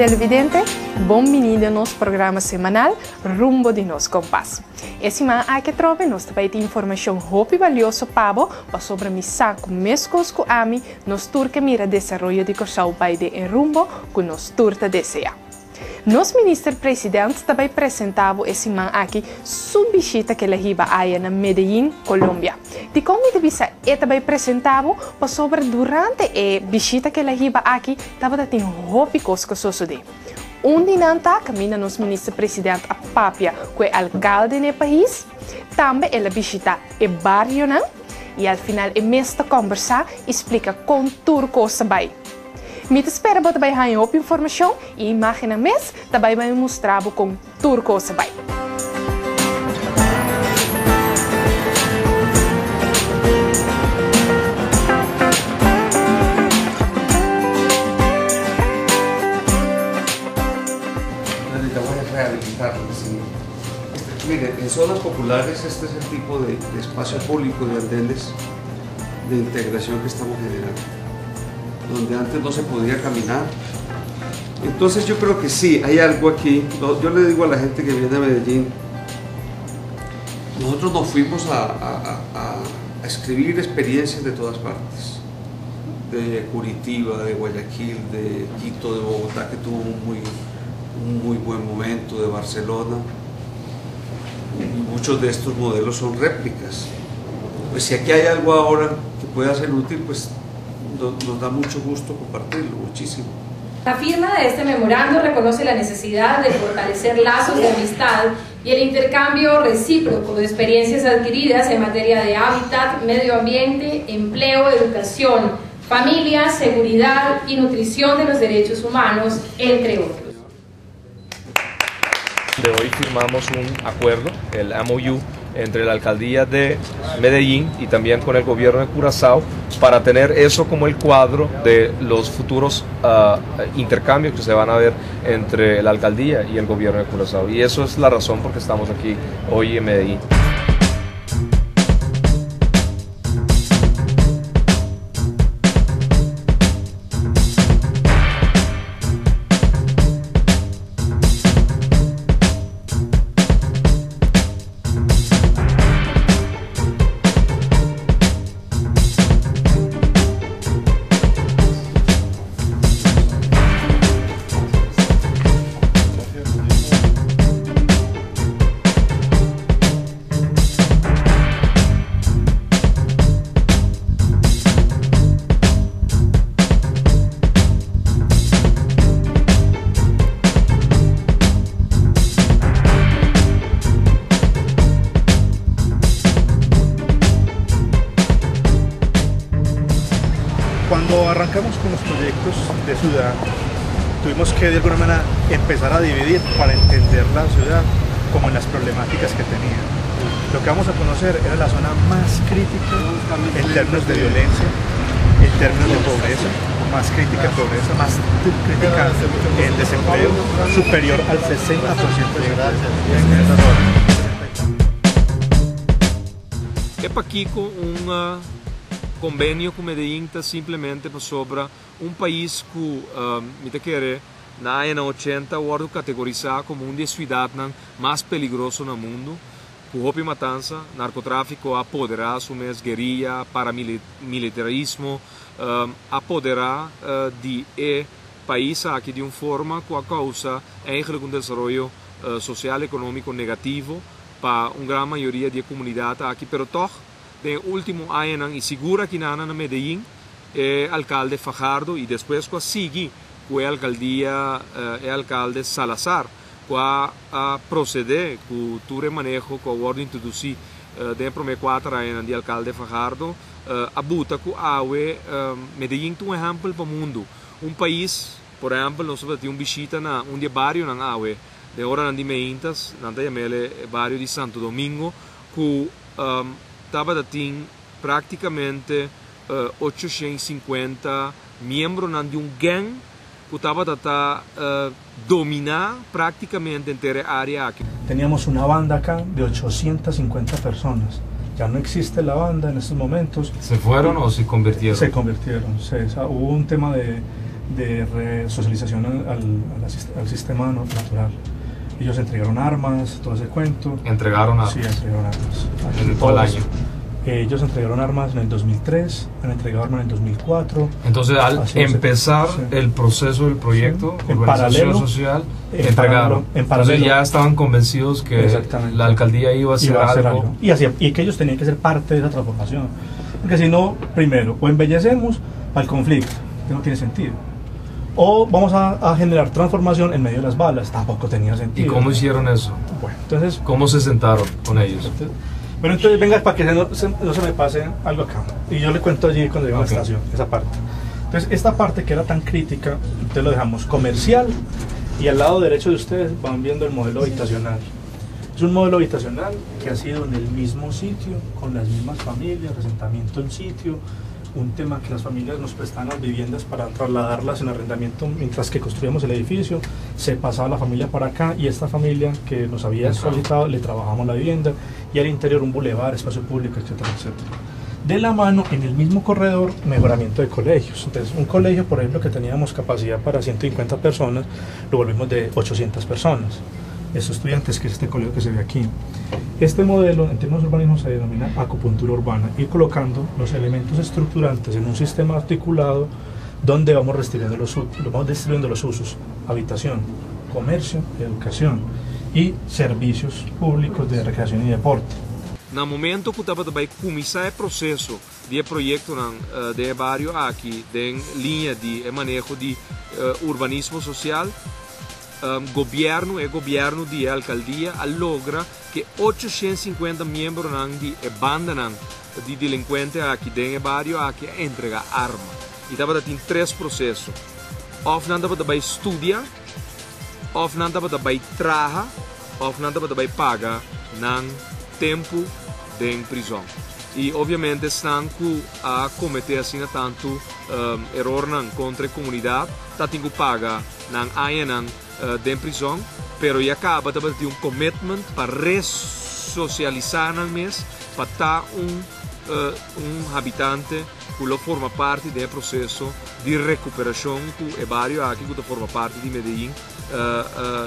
televidente, bem-vindo ao nosso programa semanal Rumbo de Nos Compás. Esse semana aqui trove nós também tem informação muito valiosa para sobre a missão com mescos com AMI nos turca mira desenvolvimento de Corsau Baide em Rumbo com nos turta deseja. Nosso ministro-presidente também apresentava esse semana aqui sua visita que ele riba aí na Medellín, Colômbia. De como ele visa também apresentava sobre durante a visita que ele riba aqui estava tendo roupa coisa que sucedeu. Dinanta caminha nosso ministro-presidente a Papia com o alcalde do país, também ele visita o bairro e ao final a mesma conversa explica com tudo coisa vai. Me espera para também ganhar informação e imagem a mês também vai mostrar com tudo coisa vai. Mire, en zonas populares este es el tipo de espacio público de andenes de integración que estamos generando, donde antes no se podía caminar. Entonces yo creo que sí, hay algo aquí. Yo le digo a la gente que viene a Medellín, nosotros nos fuimos a escribir experiencias de todas partes, de Curitiba, de Guayaquil, de Quito, de Bogotá, que tuvo un muy buen momento, de Barcelona. Y muchos de estos modelos son réplicas. Pues si aquí hay algo ahora que pueda ser útil, pues nos da mucho gusto compartirlo, muchísimo. La firma de este memorando reconoce la necesidad de fortalecer lazos de amistad y el intercambio recíproco de experiencias adquiridas en materia de hábitat, medio ambiente, empleo, educación, familia, seguridad y nutrición de los derechos humanos, entre otros. De hoy firmamos un acuerdo, el MOU, entre la alcaldía de Medellín y también con el gobierno de Curazao para tener eso como el cuadro de los futuros intercambios que se van a ver entre la alcaldía y el gobierno de Curazao. Y eso es la razón por que estamos aquí hoy en Medellín. Cuando arrancamos con los proyectos de ciudad, tuvimos que de alguna manera empezar a dividir para entender la ciudad como en las problemáticas que tenía. Lo que vamos a conocer era la zona más crítica en términos de violencia, en términos de pobreza, más crítica en pobreza, más crítica en desempleo, superior al 60% de en esa zona. É aqui com convênio com Medellín está simplesmente sobre país que me quer na era 80 o categorizar como das cidades mais perigosas no mundo, com roupa e matança, narcotráfico, apoderar sumes guerrilha, paramilitarismo, apoderar de país aqui de forma que causa eigenlijk desenvolvimento social e econômico negativo para grande maioria da comunidade aqui, pero toch de último ano e segura que na Medellín alcalde Fajardo e depois com sigue com a alcaldia alcalde Salazar com proceder com todo manejo com a ordem introduzir dentro de 4 anos de alcalde Fajardo a buta com a Medellín tem exemplo para o mundo país por exemplo nós temos visita na de barrio na awe de hora de meintas na barrio de Santo Domingo que estava praticamente 850 membros de gang que estaba dominar prácticamente entera área aquí. Teníamos una banda acá de 850 personas. Ya no existe la banda en estos momentos. ¿Se fueron o se convirtieron? Se convirtieron. Hubo un tema de de resocialización al sistema natural. Ellos entregaron armas, todo ese cuento. ¿Entregaron armas? Sí, entregaron armas. ¿En todo el año? Ellos entregaron armas en el 2003, han entregado armas en el 2004. Entonces, al empezar el proceso del proyecto, urbanización social, entregaron. Entonces ya estaban convencidos que la alcaldía iba a hacer algo. Y que ellos tenían que ser parte de esa transformación. Porque si no, primero, o embellecemos al conflicto, que no tiene sentido. O vamos a generar transformación en medio de las balas, tampoco tenía sentido. ¿Y cómo hicieron eso? Bueno, entonces... ¿Cómo se sentaron con ellos? Entonces venga, para que no se me pase algo acá. Y yo le cuento allí cuando llego a la estación, esa parte. Entonces, esta parte que era tan crítica, entonces lo dejamos comercial, y al lado derecho de ustedes van viendo el modelo habitacional. Es un modelo habitacional que ha sido en el mismo sitio, con las mismas familias, asentamiento en sitio, un tema que las familias nos prestaban las viviendas para trasladarlas en arrendamiento mientras que construíamos el edificio, se pasaba la familia para acá y esta familia que nos había solicitado le trabajamos la vivienda y al interior un bulevar, espacio público, etcétera, etcétera. De la mano, en el mismo corredor, mejoramiento de colegios. Entonces, un colegio, por ejemplo, que teníamos capacidad para 150 personas, lo volvimos de 800 personas. Esos estudiantes, que es este colegio que se ve aquí. Este modelo, en términos urbanismo, se denomina acupuntura urbana, ir colocando los elementos estructurantes en un sistema articulado donde vamos distribuyendo los usos: habitación, comercio, educación y servicios públicos de recreación y deporte. No momento que estava também começar o processo de projeto de barrio aqui, em linha de manejo de urbanismo social, governo de alcaldia logra que 850 membros de banda de delinquentes aqui dentro do barrio aqui entrega arma. E estava em 3 processos. Of não estava também estudia, of não estava também trabalha, of não estava também paga não tempo de prisão. E obviamente estão a cometer assim tanto erro contra a comunidade, tá tendo paga não há de prisão, pero e acaba de ter commitment para resocializar no mês, para estar habitante que forma parte do processo de recuperação que o barrio aqui que forma parte de Medellín.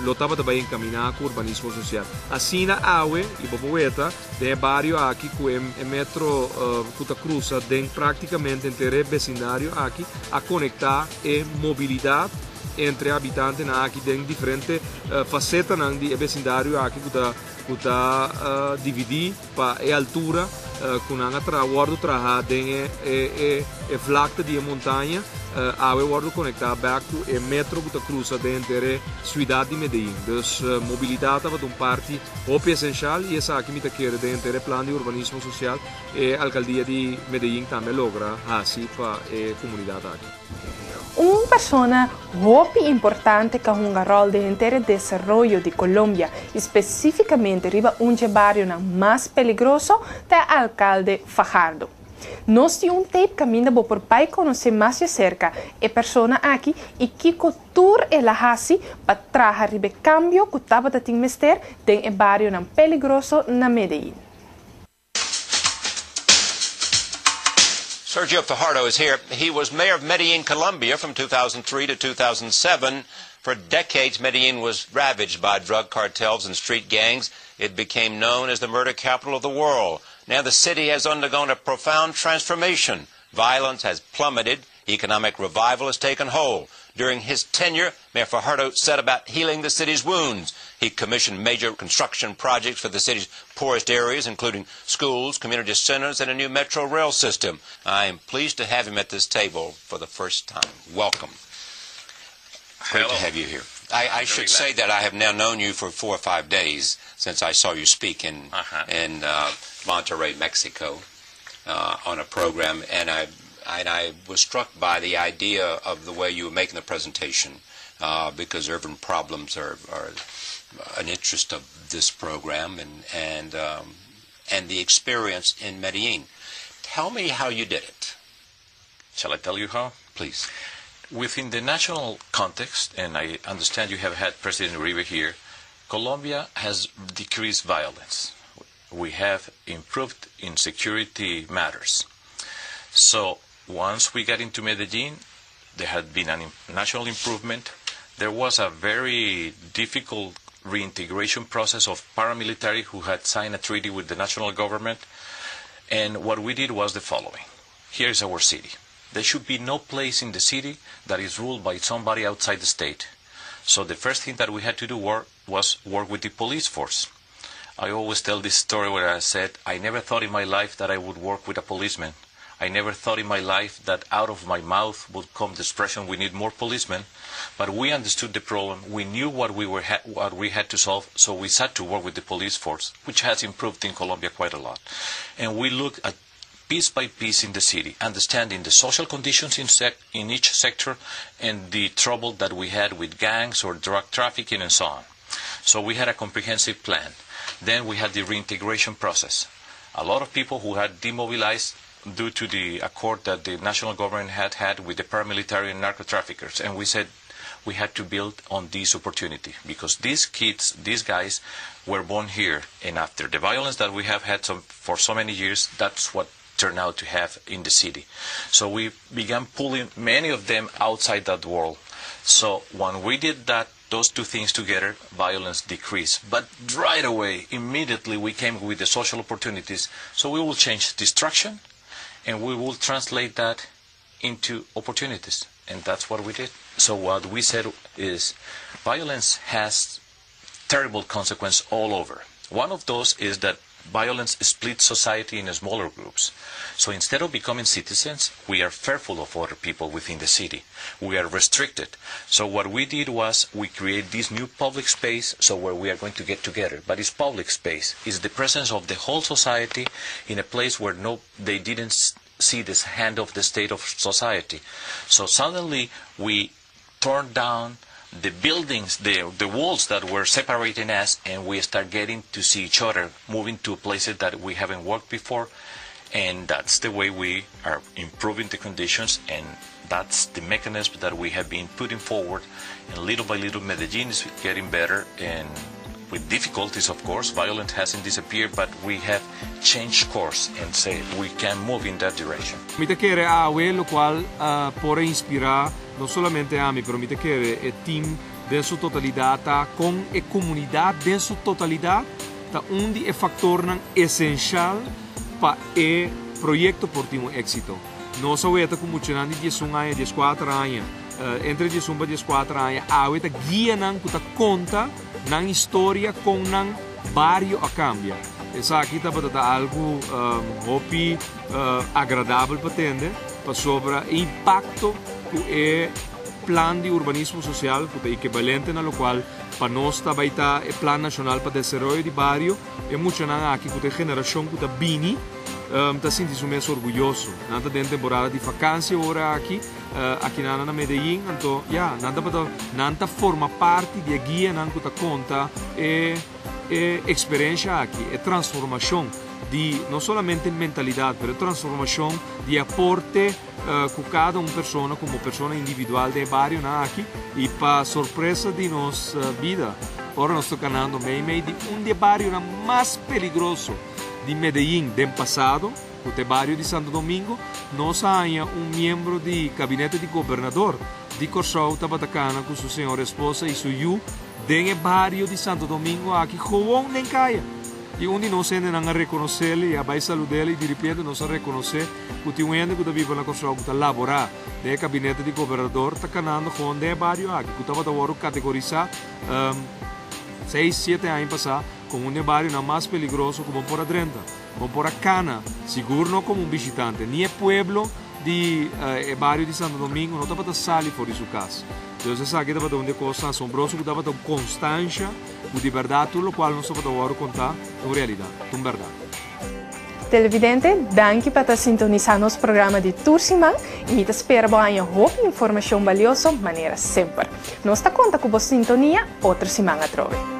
Lo estava também encaminhado com o urbanismo social. Assim, na AUE e Boboeta, tem barrio aqui com o metro que cruza tem praticamente inteiro vecindário aqui a conectar e mobilidade entre habitantes aqui tem diferentes facetas do vecindário aqui que está dividido para a altura com a trabalhar tem a flacta de montanha a guardo conectar back to o metro que cruza dentro da cidade de Medellín. Então, mobilidade é parte essencial e essa aqui me quer dentro do plano de urbanismo social e a alcaldia de Medellín também logra assim para a comunidade aqui. Una persona muy importante que juega un rol dentro del desarrollo de Colombia, específicamente arriba un barrio más peligroso, es el alcalde Fajardo. Nós temos tape caminho por pai conhecer mais de cerca a persona aqui e que cultura ela hasi para trazer ribe cambio que estava a ter mester em barrio não peligroso na Medellín. Sergio Fajardo is here. He was mayor of Medellín, Colombia from 2003 to 2007. For decades, Medellín was ravaged by drug cartels and street gangs. It became known as the murder capital of the world. Now the city has undergone a profound transformation. Violence has plummeted. Economic revival has taken hold. During his tenure, Mayor Fajardo set about healing the city's wounds. He commissioned major construction projects for the city's poorest areas, including schools, community centers, and a new metro rail system. I am pleased to have him at this table for the first time. Welcome. Great to have you here. I should say that I have now known you for 4 or 5 days since I saw you speak in Monterrey, Mexico, on a program, and I was struck by the idea of the way you were making the presentation, because urban problems are an interest of this program and the experience in Medellín. Tell me how you did it. Shall I tell you how? Please. Within the national context, and I understand you have had President Uribe here, Colombia has decreased violence. We have improved in security matters. So once we got into Medellín, there had been a national improvement. There was a very difficult reintegration process of paramilitary who had signed a treaty with the national government. And what we did was the following. Here is our city. There should be no place in the city that is ruled by somebody outside the state. So the first thing that we had to do was work with the police force. I always tell this story where I said, I never thought in my life that I would work with a policeman. I never thought in my life that out of my mouth would come the expression, we need more policemen. But we understood the problem. We knew what we had to solve, so we sat to work with the police force, which has improved in Colombia quite a lot. And we looked at piece by piece in the city, understanding the social conditions in each sector and the trouble that we had with gangs or drug trafficking and so on. So we had a comprehensive plan. Then we had the reintegration process. A lot of people who had demobilized due to the accord that the national government had with the paramilitary and narco-traffickers. And we said we had to build on this opportunity because these kids, these guys, were born here. And after the violence that we have had for so many years, that's what turned out to have in the city. So we began pulling many of them outside that world. So when we did that, those two things together, violence decreased. But right away, immediately, we came with the social opportunities. So we will change destruction, and we will translate that into opportunities. And that's what we did. So what we said is, violence has terrible consequences all over. One of those is that violence splits society in smaller groups. So instead of becoming citizens, we are fearful of other people within the city. We are restricted. So what we did was we create this new public space, so where we are going to get together. But it's public space. It's the presence of the whole society in a place where they didn't see this hand of the state of society. So suddenly we turned down the buildings, the walls that were separating us, and we start getting to see each other, moving to places that we haven't worked before, and that's the way we are improving the conditions, and that's the mechanism that we have been putting forward, and little by little Medellin is getting better, and with difficulties, of course. Violence hasn't disappeared, but we have changed course and say we can move in that direction. Mi te quiere lo cual puede inspirar no solamente a mí, pero mi te quiere el team de su totalidad, con la comunidad de su totalidad, onde é factor essencial para o projeto por ter éxito. Nós sabemos que muitos anos de 14 anos, entre 18 e 14 anos, a guia que conta na história com o barrio a cambiar. Essa aqui está algo agradável para entender sobre o impacto que o plano de urbanismo social, que é equivalente na qual para nós também está o plano nacional para o desenvolvimento de barrio, e muitos anos aqui que a geração que está bem está sentindo mais orgulhoso. Nada de temporada de vacância agora aqui na Medellín, então nada forma parte da guia que está conta experiência aqui, é transformação de não somente mentalidade, mas transformação de aporte com cada pessoa como pessoa individual do bairro aqui, e para surpresa de nossa vida, agora nós estamos ganhando meio de bairro mais perigoso de Medellín do passado, o bairro de Santo Domingo. Nós temos membro do gabinete de governador de Corsol Tabatacana com sua senhora esposa e sua filha do bairro de Santo Domingo aqui, João nem caia. E onde nós ainda reconhecer ele, e vai saludar ele, e de repente nós reconhecer que o homem que vive na Corsol, que está laborar no gabinete de governador, está canando com o bairro aqui, que estava categorizar 6, 7 anos passados como um bairro mais perigoso como por a 30, como por a Cana, seguro não como visitante, nem o pueblo de bairro de Santo Domingo não estava sair fora de sua casa. Então essa aqui estava uma coisa assombrosa, que estava constância, de verdade, tudo o qual nós estamos agora contar é realidade, é verdade. Televidente, danke para sintonizar nosso programa de Turciman e me espera boa informação valiosa, maneira sempre. Nós está conta com a sintonia outra semana a trove.